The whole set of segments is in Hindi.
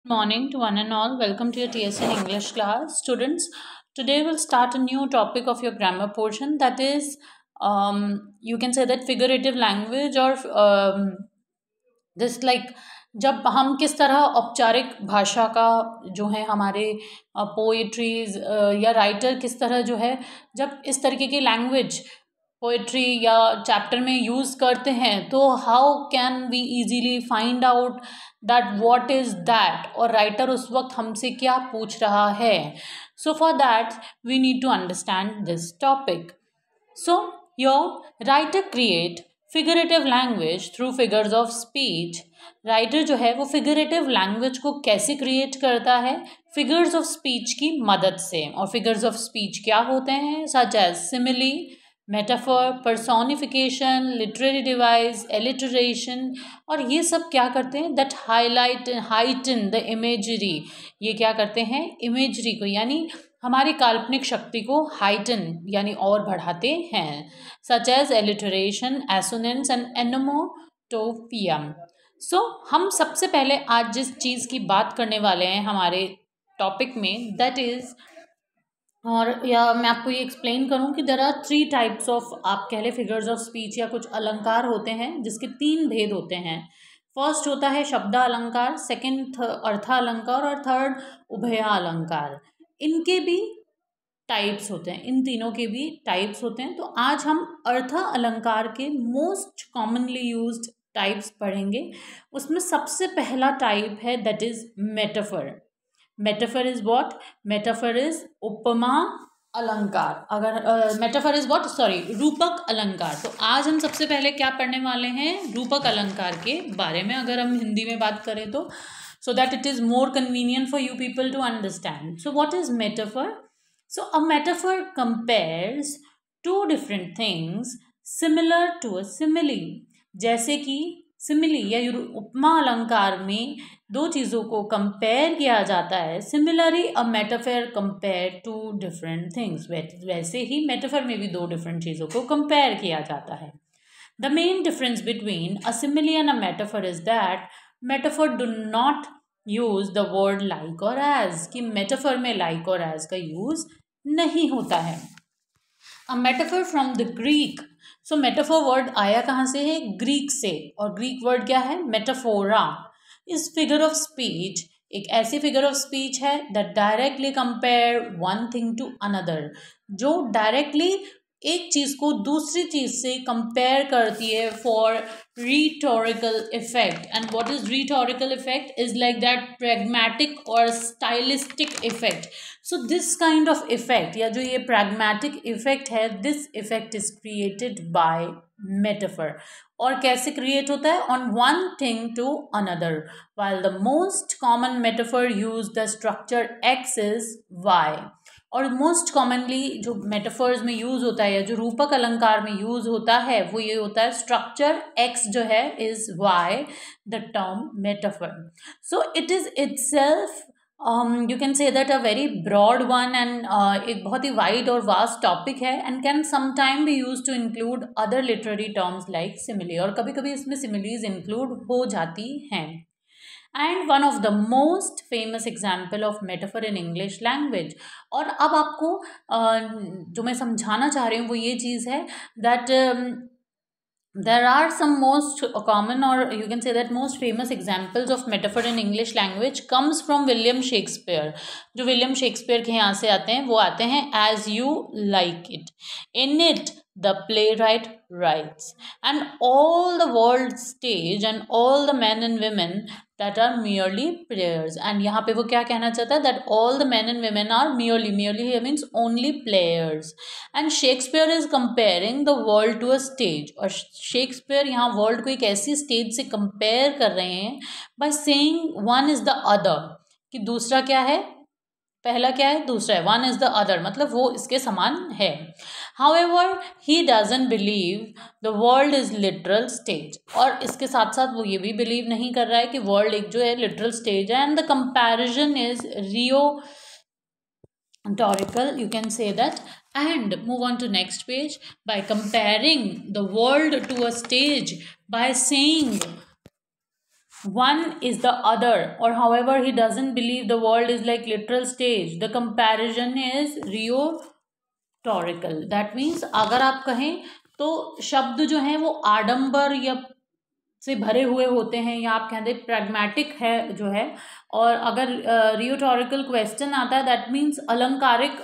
Morning to one and all. Welcome to your TSN English class. Students, today we'll start a new topic of your grammar portion, that is, you can say that figurative language or this like जब हम किस तरह औपचारिक भाषा का जो है हमारे पोएट्रीज या राइटर किस तरह जो है जब इस तरीके की लैंग्वेज पोएट्री या चैप्टर में यूज़ करते हैं तो how can we easily find out that what is that, और राइटर उस वक्त हमसे क्या पूछ रहा है. So for that we need to understand this topic. So your writer create figurative language through figures of speech. Writer जो है वो फिगरेटिव लैंग्वेज को कैसे क्रिएट करता है? फिगर्स ऑफ स्पीच की मदद से. और फिगर्स ऑफ स्पीच क्या होते हैं? Such as simile, metaphor, personification, literary device, alliteration. और ये सब क्या करते हैं? That heighten the imagery. ये क्या करते हैं? इमेजरी को यानी हमारी काल्पनिक शक्ति को हाइटन यानी और बढ़ाते हैं. Such as alliteration, assonance and onomatopoeia. So हम सबसे पहले आज जिस चीज़ की बात करने वाले हैं हमारे टॉपिक में, दैट इज़, और या मैं आपको ये एक्सप्लेन करूँ कि देयर आर 3 टाइप्स ऑफ, आप कह लें, फिगर्स ऑफ स्पीच या कुछ अलंकार होते हैं जिसके 3 भेद होते हैं. फर्स्ट होता है शब्द अलंकार, सेकंड अर्थ अलंकार और थर्ड उभय अलंकार. इनके भी टाइप्स होते हैं, इन तीनों के भी टाइप्स होते हैं. तो आज हम अर्थ अलंकार के मोस्ट कॉमनली यूज्ड टाइप्स पढ़ेंगे. उसमें सबसे पहला टाइप है that is metaphor. Metaphor is what? Metaphor is उपमा अलंकार. अगर मेटाफर इज व्हाट, सॉरी, रूपक अलंकार. तो आज हम सबसे पहले क्या पढ़ने वाले हैं? रूपक अलंकार के बारे में. अगर हम हिंदी में बात करें तो so that it is more convenient for you people to understand. So what is metaphor? So a metaphor compares two different things similar to a simile. जैसे कि सिमिली या उपमा अलंकार में दो चीज़ों को कंपेयर किया जाता है. Similarly a metaphor compare to different things. वैसे ही मेटाफर में भी दो डिफरेंट चीज़ों को कंपेयर किया जाता है. The main difference between a simile and a metaphor is that metaphor do not use the word like or as. कि metaphor में like और as का use नहीं होता है. A metaphor from the Greek. So metaphor word आया कहाँ से है? ग्रीक से. और ग्रीक वर्ड क्या है? मेटाफोरा. इस फिगर ऑफ स्पीच एक ऐसी फिगर ऑफ स्पीच है that directly compare one thing to another, जो डायरेक्टली एक चीज़ को दूसरी चीज़ से कंपेयर करती है for rhetorical effect. And what is rhetorical effect? Is like that pragmatic or stylistic effect. So this kind of effect, या जो ये pragmatic effect है, this effect is created by metaphor. और कैसे create होता है? On one thing to another. While the most common metaphor use the structure X is Y. और मोस्ट कॉमनली जो मेटाफर्स में यूज़ होता है या जो रूपक अलंकार में यूज़ होता है वो ये होता है स्ट्रक्चर एक्स जो है is Y the term metaphor. So it is itself you can say that a very broad one and एक बहुत ही वाइड और वास्ट टॉपिक है and can sometime be use to include other literary terms like simile. और कभी कभी इसमें सिमिलीज इंक्लूड हो जाती हैं. And one of the most famous example of metaphor in English language. और अब आपको जो मैं समझाना चाह रही हूँ वो ये चीज़ है that there are some most common, or you can say that most famous examples of metaphor in English language comes from William Shakespeare. जो विलियम शेक्सपियर के यहाँ से आते हैं वो आते हैं as you like it. In it the playwright writes, and all the world stage and all the men and women that are merely players. And यहाँ पे वो क्या कहना चाहता है? that all the men and women are merely here means only players. and Shakespeare is comparing the world to a stage. और शेक्सपियर यहाँ वर्ल्ड को एक ऐसी स्टेज से कंपेयर कर रहे हैं by saying one is the other, कि दूसरा क्या है? पहला क्या है? दूसरा है. वन इज द अदर मतलब वो इसके समान है. However, he doesn't believe the world is literal stage. और इसके साथ साथ वो ये भी बिलीव नहीं कर रहा है कि वर्ल्ड एक जो है लिटरल स्टेज है. And the comparison is rhetorical, you can say that. And move on to next page. By comparing the world to a stage, by saying one is the other, or however he doesn't believe the world is like literal stage, the comparison is rhetorical. That means अगर आप कहें तो शब्द जो हैं वो आडंबर या से भरे हुए होते हैं, या आप कह दें प्रैग्मेटिक है जो है, और अगर रियोटोरिकल क्वेश्चन आता है दैट मीन्स अलंकारिक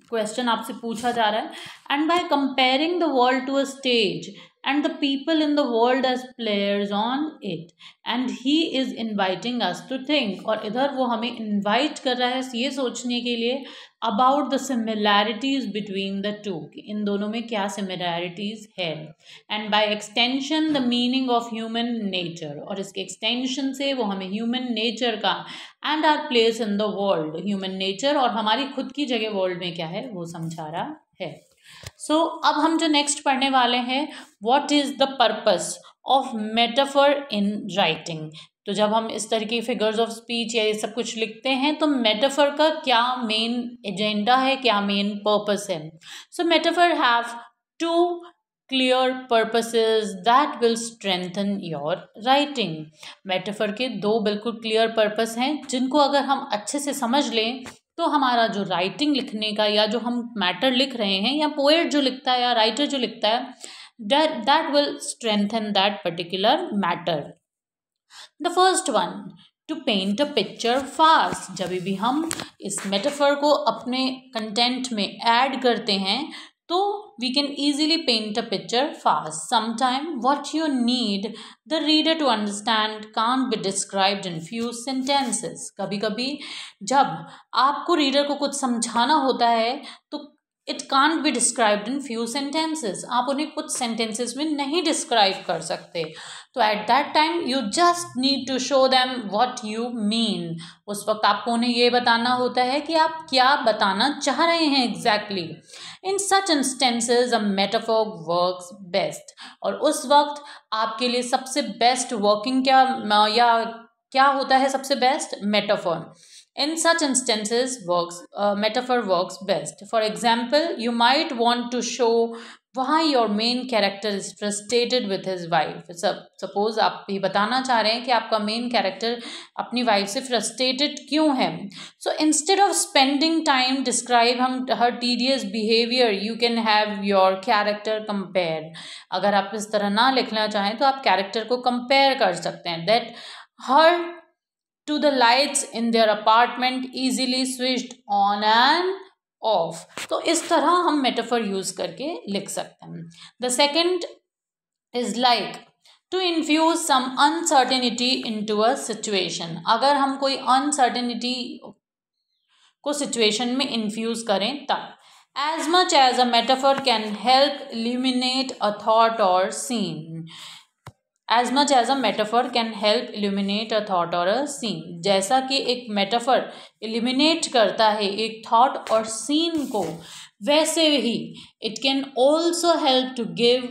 क्वेश्चन आपसे पूछा जा रहा है. And by comparing the world to a stage and the people in the world as players on it, and he is inviting us to think, और इधर वो हमें invite कर रहा है ये सोचने के लिए about the similarities between the two, कि इन दोनों में क्या similarities है, and by extension the meaning of human nature, और इसके extension से वो हमें human nature का and our place in the world, human nature और हमारी खुद की जगह world में क्या है वो समझा रहा है. सो अब हम जो नेक्स्ट पढ़ने वाले हैं, what is the purpose of metaphor in writing. तो जब हम इस तरह की फिगर्स ऑफ स्पीच या ये सब कुछ लिखते हैं तो मेटाफर का क्या मेन एजेंडा है, क्या मेन पर्पस है. So metaphor have two clear purposes that will strengthen your writing. Metaphor के दो बिल्कुल क्लियर पर्पस हैं जिनको अगर हम अच्छे से समझ लें तो हमारा जो राइटिंग लिखने का, या जो हम मैटर लिख रहे हैं, या पोएट जो लिखता है या राइटर जो लिखता है, that will strengthen that particular matter. The first one, to paint a picture fast. जब भी हम इस मेटाफर को अपने कंटेंट में ऐड करते हैं तो we can easily paint a picture fast. Sometimes what you need the reader to understand can't be described in few sentences. कभी कभी जब आपको रीडर को कुछ समझाना होता है तो it can't be described in few sentences. आप उन्हें कुछ sentences में नहीं describe कर सकते. तो at that time you just need to show them what you mean. उस वक्त आपको उन्हें ये बताना होता है कि आप क्या बताना चाह रहे हैं exactly. In such instances a metaphor works best. और उस वक्त आपके लिए सबसे बेस्ट वर्किंग क्या होता है, सबसे best metaphor. In such instances metaphor works best. For example, you might want to show why your main character is frustrated with his wife. Suppose आप ये बताना चाह रहे हैं कि आपका मेन कैरेक्टर अपनी वाइफ से फ्रस्ट्रेटेड क्यों है. So instead of spending time describe her tedious behavior, you can have your character compare. अगर आप इस तरह ना लिखना चाहें तो आप कैरेक्टर को कंपेयर कर सकते हैं. That her to the lights in their apartment easily switched on and off. तो इस तरह हम मेटाफर यूज करके लिख सकते हैं. The second is like to infuse some uncertainty into a situation. अगर हम कोई uncertainty को situation में infuse करें तब. As much as a metaphor can help illuminate a thought or scene. As much as a metaphor can help illuminate a thought or a scene. जैसा कि एक metaphor illuminate करता है एक thought और scene को, वैसे ही it can also help to give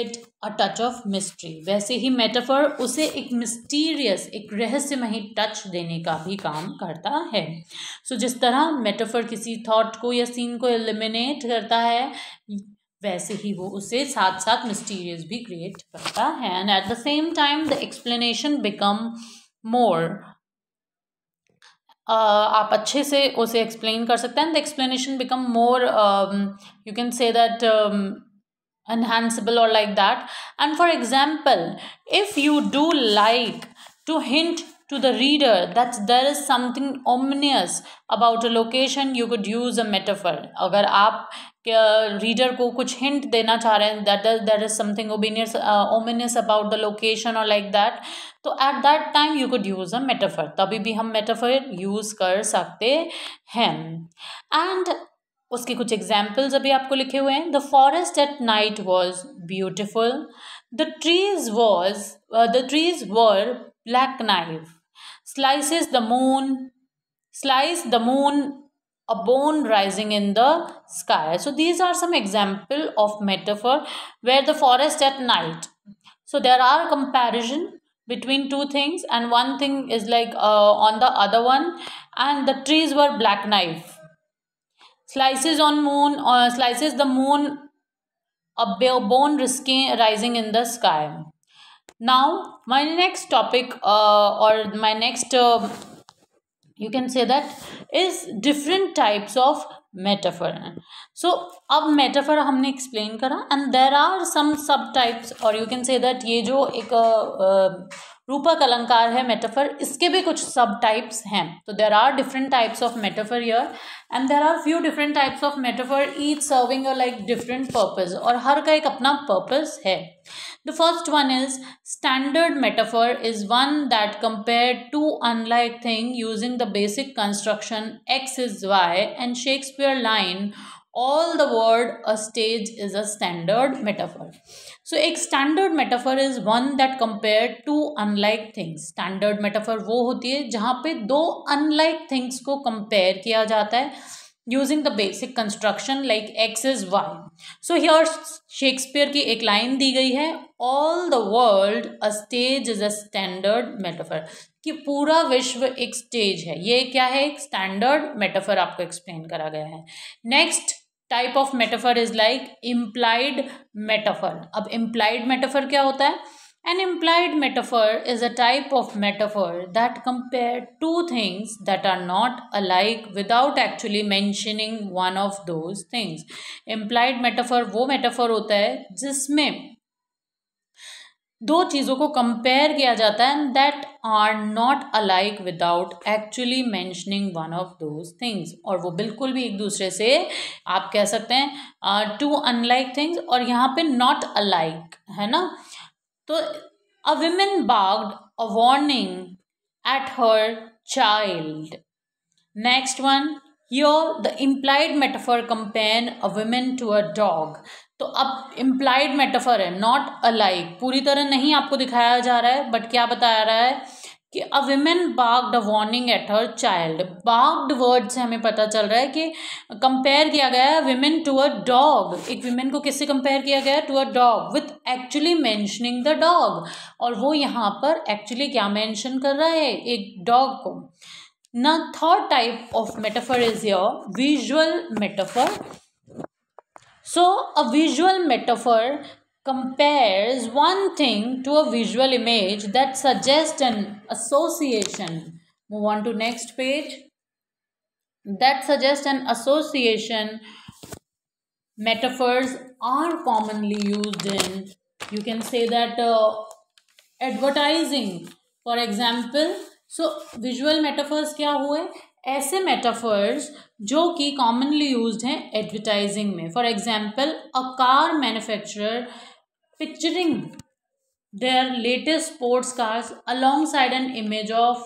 it a touch of mystery. वैसे ही metaphor उसे एक mysterious, एक रहस्यमयी टच देने का भी काम करता है. So जिस तरह metaphor किसी thought को या scene को illuminate करता है, वैसे ही वो उसे साथ साथ मिस्टीरियस भी क्रिएट करता है. And at the same time the explanation become more, आप अच्छे से उसे एक्सप्लेन कर सकते हैं. The explanation become more, you can say that enhanceable or like that. And for example, if you do like to hint to the reader that there is something ominous about a location, you could use a metaphor. अगर आप रीडर को कुछ हिंट देना चाह रहे हैं that there is something ominous about the location or like that, तो at that time you could use a metaphor. तभी भी हम metaphor यूज कर सकते हैं. And उसके कुछ एग्जाम्पल्स अभी आपको लिखे हुए हैं. The forest at night was beautiful. The trees were black knife. Slice the moon a bone rising in the sky. So these are some example of metaphor where the forest at night. So there are comparison between two things, and one thing is like on the other one, and the trees were black knife. Slices the moon, a bone rising in the sky. Now, my next topic, or my next, you can say that, is different types of metaphor. So अब metaphor हमने explain करा, and there are some subtypes, और you can say that ये जो एक रूपक अलंकार है metaphor, इसके भी कुछ subtypes हैं. तो there are different types of metaphor here, and there are few different types of metaphor, each serving a like different purpose, और हर का एक अपना purpose है. The first one is standard metaphor, is one that compare two unlike things using the basic construction X is Y and Shakespeare line all the word a stage is a standard metaphor. So एक standard metaphor is one that compare two unlike things. Standard metaphor वो होती है जहाँ पे दो unlike things को compare किया जाता है using the basic construction like X is Y. So here Shakespeare की एक लाइन दी गई है, all the world a stage is a standard metaphor, कि पूरा विश्व एक स्टेज है. ये क्या है? एक स्टैंडर्ड मेटाफर आपको एक्सप्लेन करा गया है. Next type of metaphor is like implied metaphor. अब इम्प्लाइड मेटाफर क्या होता है? An implied metaphor is a type of metaphor that compare two things that are not alike without actually mentioning one of those things. Implied metaphor वो metaphor होता है जिसमें दो चीज़ों को कंपेयर किया जाता है and that are not alike without actually mentioning one of those things. और वो बिल्कुल भी एक दूसरे से, आप कह सकते हैं two unlike things, और यहाँ पे not alike है ना. तो a woman barked a warning at her child. Next one, here the implied metaphor compare a woman to a dog. तो अब implied metaphor है, not alike, पूरी तरह नहीं आपको दिखाया जा रहा है, बट क्या बताया रहा है कि a woman barked a warning at her child. barked word से हमें पता चल रहा है कि कंपेयर किया गया है women to a dog. एक women को किससे कंपेयर किया गया है? to a dog, with actually mentioning the dog. और वो यहाँ पर actually क्या mention कर रहा है? एक dog को. Now third type of metaphor is here visual metaphor. So a visual metaphor compares one thing to a visual image that suggests an association. Move on to next page. That suggests an association. Metaphors are commonly used in, you can say that, advertising, for example. So visual metaphors क्या हुए? ऐसे metaphors जो कि commonly used हैं advertising में. For example, a car manufacturer picturing their latest sports cars alongside an image of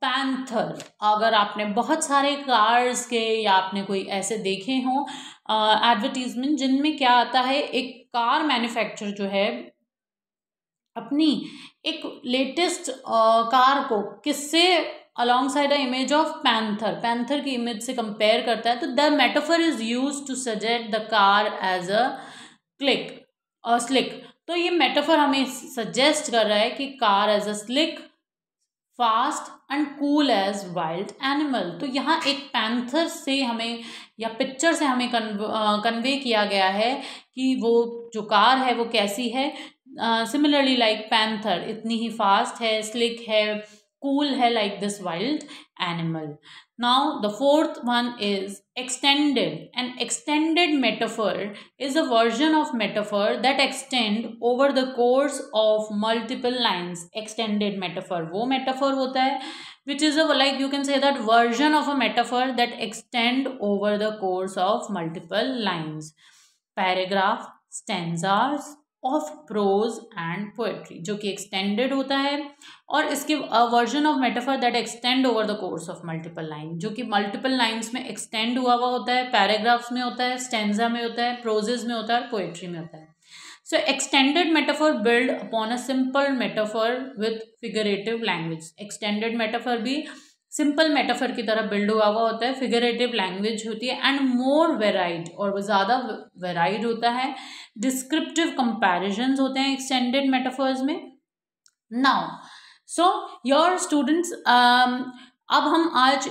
panther. अगर आपने बहुत सारे कार्स के या आपने कोई ऐसे देखे हों एडवर्टीजमेंट जिनमें क्या आता है, एक कार मैन्युफैक्चरर जो है अपनी एक लेटेस्ट कार को किससे along side the image of panther की इमेज से कंपेयर करता है. तो the metaphor is use to suggest the car as a slick. तो ये मेटाफर हमें सजेस्ट कर रहा है कि car as a slick, fast and cool as wild animal. तो यहाँ एक पैंथर से हमें या पिक्चर से हमें कन्वे किया गया है कि वो जो कार है वो कैसी है. सिमिलरली लाइक पैंथर इतनी ही फास्ट है, स्लिक है, कूल है, like this wild animal. Now the fourth one is extended. An extended metaphor is a version of metaphor that extend over the course of multiple lines. Extended metaphor वो metaphor होता है which is a, like you can say that, version of a metaphor that extend over the course of multiple lines, paragraph, stanzas of prose and poetry, जो कि extended होता है. और इसके version of metaphor that extend over the course of multiple line, जो कि मल्टीपल लाइन्स में एक्सटेंड हुआ होता है, पैराग्राफ्स में होता है, स्टेंजा में होता है, प्रोजेज में होता है और पोएट्री में होता है. So extended metaphor build upon a simple metaphor with figurative language. Extended metaphor भी सिंपल मेटाफर की तरह बिल्ड हुआ होता है, फिगरेटिव लैंग्वेज होती है, एंड मोर वेराइड, और वो ज़्यादा वेराइड होता है. डिस्क्रिप्टिव कंपैरिजन्स होते हैं एक्सटेंडेड मेटाफर्स में. नाउ so your students, अब हम आज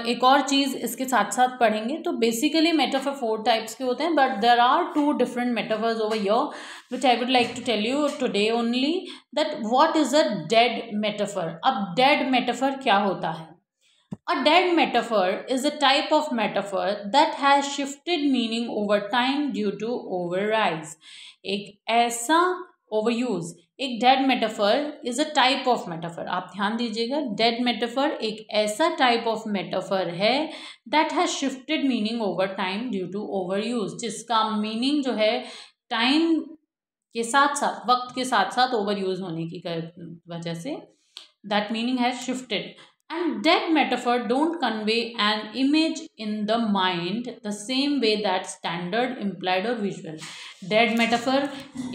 एक और चीज़ इसके साथ साथ पढ़ेंगे. तो बेसिकली मेटाफर 4 टाइप्स के होते हैं, but there are 2 different metaphors over here which I would like to tell you today only, that what is a dead metaphor. अब डेड मेटाफर क्या होता है? A dead metaphor is a type of metaphor that has shifted meaning over time due to overrise. एक ऐसा overuse. एक dead metaphor is a type of metaphor. आप ध्यान दीजिएगा, dead metaphor एक ऐसा type of metaphor है that has shifted meaning over time due to overuse, जिसका meaning जो है time के साथ साथ, वक्त के साथ साथ overuse होने की वजह से that meaning has shifted. And dead metaphor don't convey an image in the mind the same way that standard, implied or visual. Dead metaphor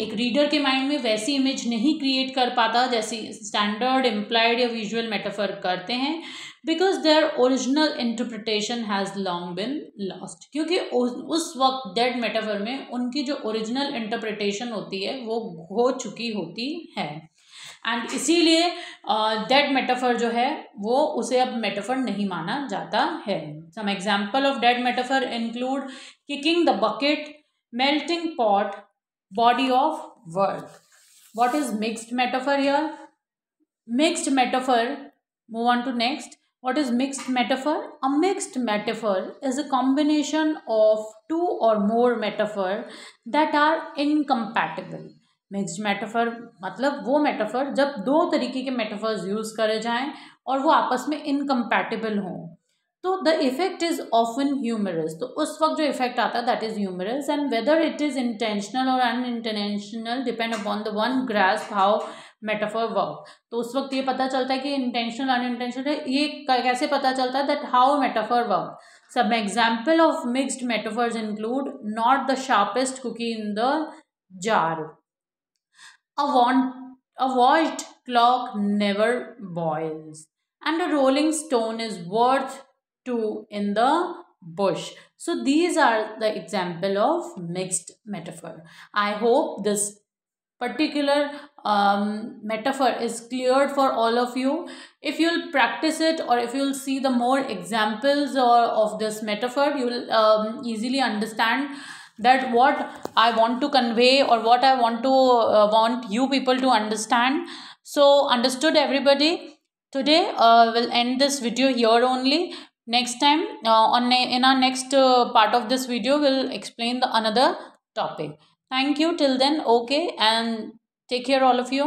एक रीडर के माइंड में वैसी इमेज नहीं क्रिएट कर पाता जैसी स्टैंडर्ड, इम्प्लाइड या विजुअल मेटाफर करते हैं, because their original interpretation has long been lost. क्योंकि उस वक्त डेड मेटाफर में उनकी जो ओरिजिनल इंटरप्रिटेशन होती है वो हो चुकी होती है. एंड इसीलिए डेड मेटाफर जो है वो उसे अब मेटाफर नहीं माना जाता है. Some example of dead metaphor include kicking the bucket, melting pot, body of work. What is mixed metaphor here? Mixed metaphor, move on to next. What is mixed metaphor? A mixed metaphor is a combination of two or more metaphor that are incompatible. Mixed metaphor मतलब वो मेटाफर जब दो तरीके के मेटाफर्स यूज़ करे जाएं और वो आपस में इनकम्पैटिबल हों, तो the effect is often humorous. तो उस वक्त जो इफेक्ट आता है that is humorous, and whether it is intentional और unintentional depend upon the one grasp how metaphor work. तो उस वक्त ये पता चलता है कि इंटेंशनल अनइंटेंशनल है. ये कैसे पता चलता है? That how metaphor work. सब example of mixed metaphors include not the sharpest cookie in the jar, a watched clock never boils, and a rolling stone is worth two in the bush. So these are the example of mixed metaphor. I hope this particular metaphor is cleared for all of you. If you'll practice it, or if you'll see the more examples of this metaphor, you will easily understand that what I want to convey, or what I want to want you people to understand. So understood everybody? Today we'll end this video here only. Next time in our next part of this video we'll explain the another topic. Thank you till then. Okay, and take care all of you.